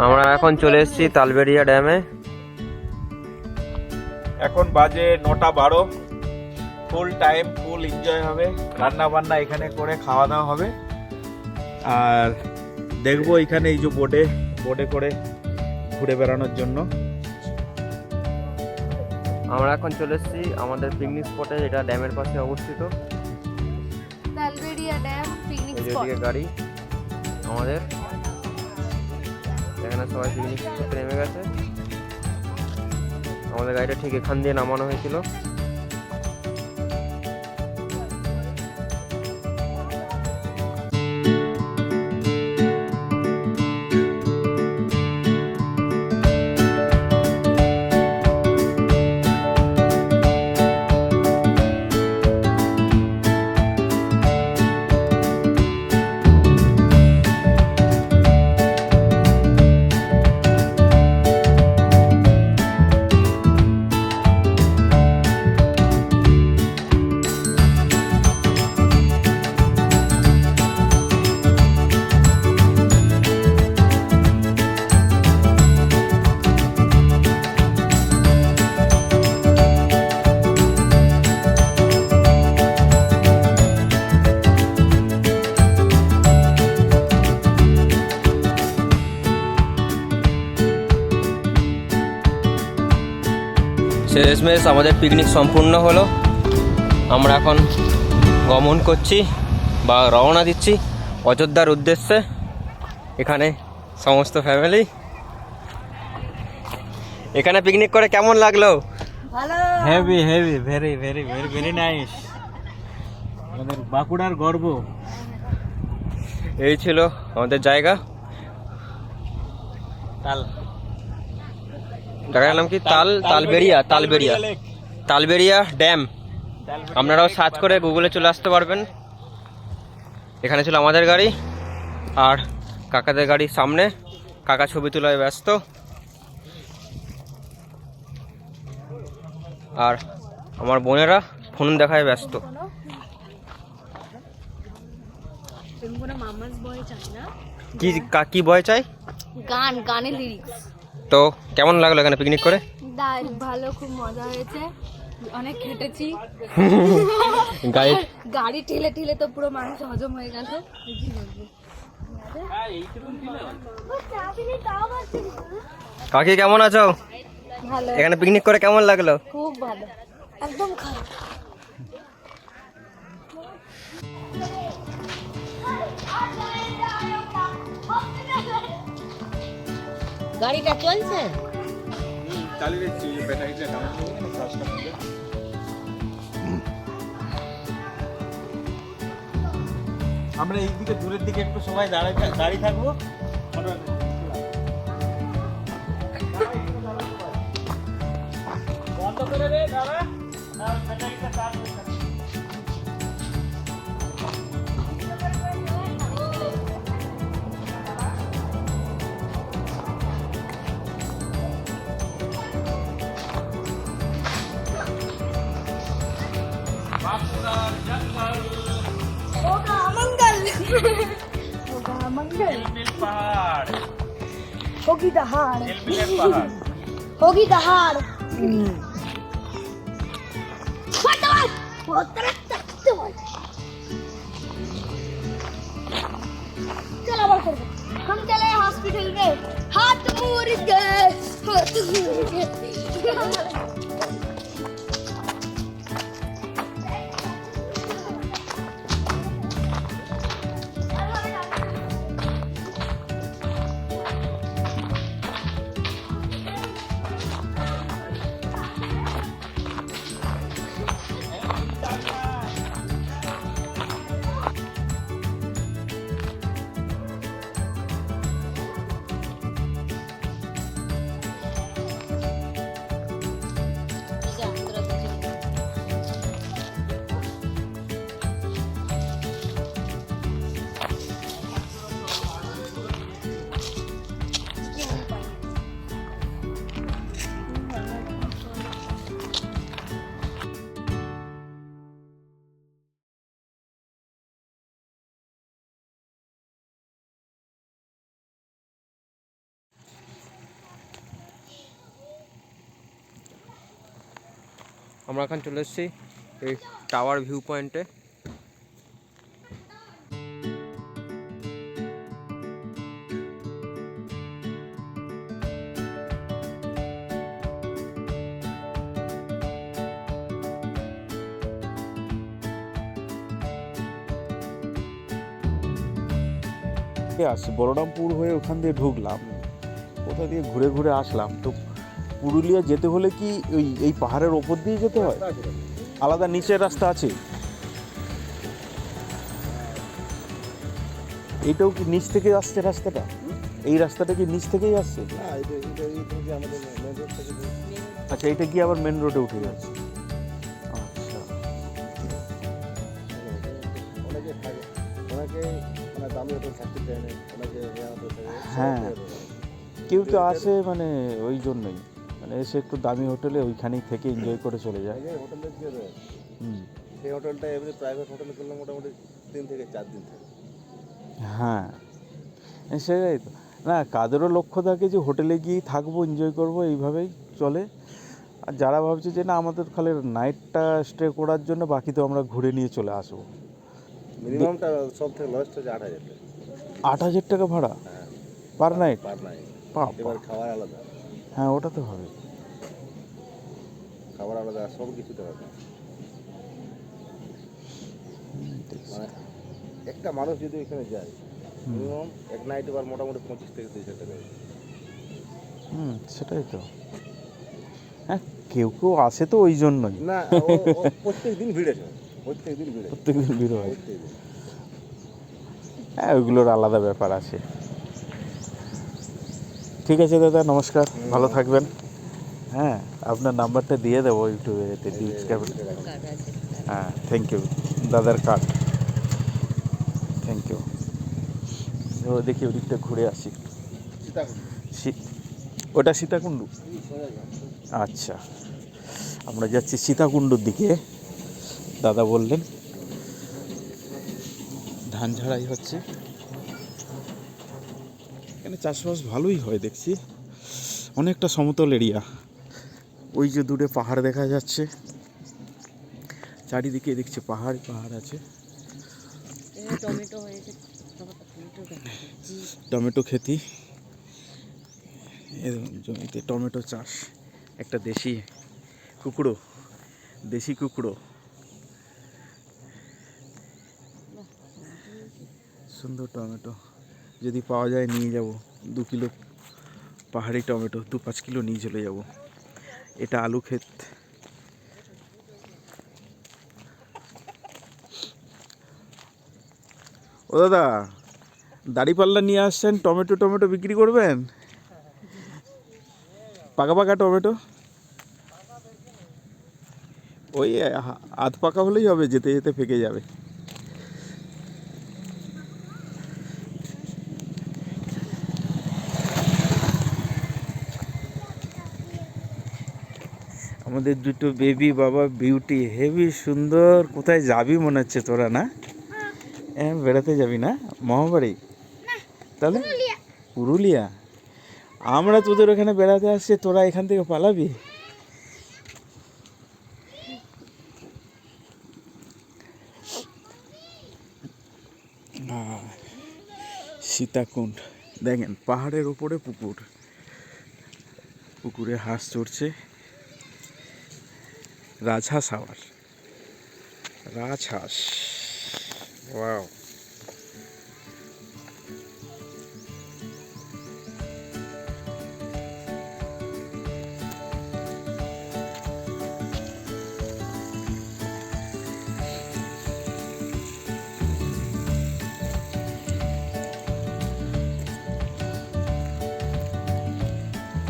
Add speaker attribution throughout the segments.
Speaker 1: আমরা এখন চলে এসেছি তালবেড়িয়া ড্যামে।
Speaker 2: এখন বাজে 9:12। ফুল টাইম, ফুল এনজয় হবে, রান্না বান্না এখানে করে খাওয়া দাওয়া হবে। আর দেখবো এখানে এই যে বোটে করে ঘুরে বেড়ানোর জন্য।
Speaker 1: আমরা এখন চলে এসেছি আমাদের পিকনিক স্পটে, যেটা ড্যামের পাশে অবস্থিত।
Speaker 3: Talberia dam picnic spot.
Speaker 1: এদিকে গাড়ি আমাদের, এখানে সবাই পিকনিক করতে নেমে গেছে। আমাদের গাড়িটা ঠিক এখান দিয়ে নামানো হয়েছিল। শেষমেশ আমাদের পিকনিক সম্পূর্ণ হলো। আমরা এখন গমন করছি বা রওনা দিচ্ছি অযোধ্যার উদ্দেশ্যে। এখানে সমস্ত ফ্যামিলি। এখানে পিকনিক করে কেমন লাগলো?
Speaker 3: ভালো।
Speaker 2: Heavy heavy, very very very very nice. আমাদের বাঁকুড়ার গর্ব।
Speaker 1: এই ছিল আমাদের জায়গা। জায়গার নাম কি? তালবেড়িয়া ড্যাম। আপনারাও সার্চ করে গুগলে চলে আসতে পারবেন। এখানে ছিল আমাদের গাড়ি আর কাকাদের গাড়ি সামনে। কাকা ছবি তোলায় ব্যস্ত, আর আমার বোনেরা ফোন দেখায় ব্যস্ত। কি বয় চাই?
Speaker 3: গানের লিরিক্স।
Speaker 1: তো কেমন লাগলো এখানে পিকনিক করে?
Speaker 3: ভালো, খুব মজা হয়েছে, অনেক খেটেছি। গাড়ি ঠেলে ঠেলে তো পুরো মানুষ হজম হয়ে গেল।
Speaker 1: কাকি কেমন আছো?
Speaker 3: ভালো,
Speaker 1: এখানে পিকনিক করে কেমন লাগলো?
Speaker 3: খুব ভালো, একদম খারাপ। গাড়িটা চলছে?
Speaker 2: আমরা এই দিকে দূরের দিকে একটু সময় দাঁড়িয়ে থাকবো। বন্ধ করে দে দাদা, ব্যাটারিটা চার্জ হয়ে যাবে।
Speaker 3: होगी दहाड़, होगी दहाड़। हम चले हॉस्पिटल में, हाथ मुड़ गए, हाथ मुड़ गए।
Speaker 1: আমরা এখন চলে এসেছি এই টাওয়ার ভিউ পয়েন্টে।
Speaker 2: আসছি বলরামপুর হয়ে ওখান দিয়ে ঢুকলাম, কোথা দিয়ে ঘুরে ঘুরে আসলাম। তো পুরুলিয়া যেতে হলে কি ওই এই পাহাড়ের ওপর দিয়ে যেতে হয়? আলাদা নিচের রাস্তা আছে? এইটাও কি নিচ থেকে আসছে রাস্তাটা? এই রাস্তাটা কি নিচ থেকেই আসছে? আচ্ছা, এটা কি আবার মেন রোডে উঠে যাচ্ছে? আচ্ছা, হ্যাঁ, কেউ তো আসে মানে ওই জন্যই, মানে এসে একটু দামি হোটেলে ওইখানেই থেকে এনজয় করে চলে যায়।
Speaker 4: সেই হোটেলটা এমনি প্রাইভেট হোটেলে করলে মোটামুটি 3 থেকে 4 দিন থাকে।
Speaker 2: হ্যাঁ, সেটাই তো। না, কাদেরও লক্ষ্য থাকে যে হোটেলে গিয়েই থাকবো, এনজয় করবো, এইভাবেই চলে। আর যারা ভাবছে যে না আমাদের খালি নাইটটা স্টে করার জন্য, বাকি তো আমরা ঘুরে নিয়ে চলে আসবো।
Speaker 4: মিনিমামটা সব থেকে লয়েস্ট হচ্ছে 8,000 টাকা।
Speaker 2: 8,000 টাকা ভাড়া
Speaker 4: হ্যাঁ,
Speaker 2: পার নাইট?
Speaker 4: Per night.
Speaker 2: বাহ,
Speaker 4: এবার খাবার আলাদা,
Speaker 2: হ্যাঁ ওটা তো হবে।
Speaker 4: খাবার আলাদা, সব কিছুতে হবে। মানে একটা মানুষ যদি এখানে যায় মিনিমাম এক নাইট এবার মোটামুটি 25 থেকে 30 টাকা।
Speaker 2: সেটাই তো। হ্যাঁ, কেউ কেউ আসে তো ওই জন্যই।
Speaker 4: না, ও প্রত্যেক দিন ভিড় আছে, প্রত্যেক দিন ভিড়,
Speaker 2: প্রত্যেকদিন ভিড় হয়।
Speaker 4: প্রত্যেক দিন।
Speaker 2: হ্যাঁ, ওইগুলোর আলাদা ব্যাপার আছে। ঠিক আছে দাদা, নমস্কার, ভালো থাকবেন। হ্যাঁ, আপনার নাম্বারটা দিয়ে দেবো ইউটিউবেতে, ডিউজ ক্যাপিটাল। হ্যাঁ, থ্যাংক ইউ, দাদার কার্ড, থ্যাংক ইউ। দেখি ওদিকটা ঘুরে আসি। ওটা সীতাকুণ্ডু? আচ্ছা, আমরা যাচ্ছি সীতাকুণ্ডুর দিকে। দাদা বললেন ধান ঝাড়াই হচ্ছে এখানে, চাষবাস ভালোই হয় দেখছি, অনেকটা সমতল এরিয়া। ওই যে দূরে পাহাড় দেখা যাচ্ছে, চারিদিকে দেখছি পাহাড় পাহাড় আছে। টমেটো খেতি, জমিতে টমেটো চাষ। একটা দেশি কুকুরো, সুন্দর টমেটো। যদি পাওয়া যায় নিয়ে যাব 2 কিলো পাহাড়ি টমেটো, 2-5 কিলো নিয়ে চলে যাব। এটা আলু ক্ষেত। ও দাদা, দাড়িপাল্লা নিয়ে আসছেন, টমেটো বিক্রি করবেন? পাকা পাকা টমেটো? ওই আধ পাকা হলেই হবে, যেতে যেতে পেকে যাবে। আমাদের দুটো বেবি বাবা বিউটি, হেভি সুন্দর। কোথায় যাবি মনে হচ্ছে তোরা, না? হ্যাঁ, বেড়াতে যাবি না মহাবাড়ি? তাহলে পুরুলিয়া? আমরা তোদের ওখানে বেড়াতে আসছি, তোরা এখান থেকে পালাবি? সীতাকুণ্ড দেখেন, পাহাড়ের উপরে পুকুর, পুকুরে হাঁস চড়ছে। রাজহাঁস, আবার রাজহাঁস, ওয়াও।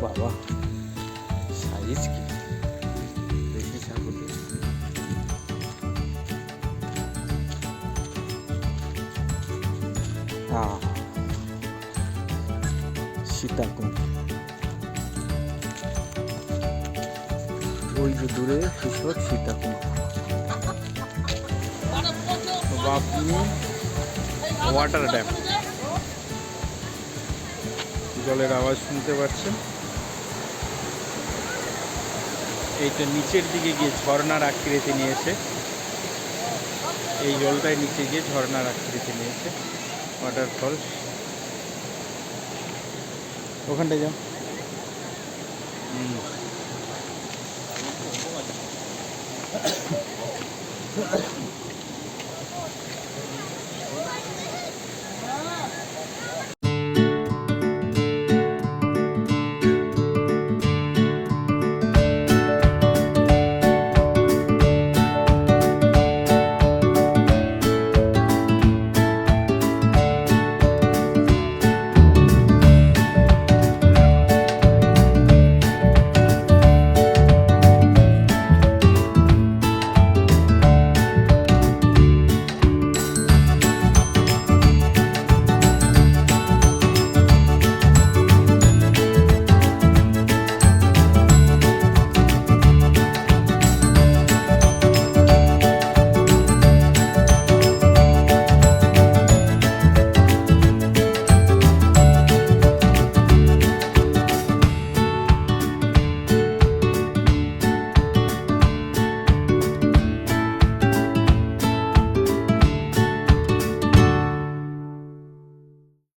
Speaker 2: বাবা, সাইজ কি দেখি ছাগলের। হ্যাঁ, সীতাকুণ্ড। ওই যে দূরে কিশোর সীতাকুণ্ড। বাপনি ওয়াটার ড্যাম, জলের আওয়াজ শুনতে পাচ্ছেন।
Speaker 5: এইটা নিচের দিকে গিয়ে ঝর্ণার আকৃতি নিয়েছে, এই জলটাই নিচে গিয়ে ঝর্ণার আকৃতি নিয়েছে। ওয়াটারফল ওখানটায় যাও। হুম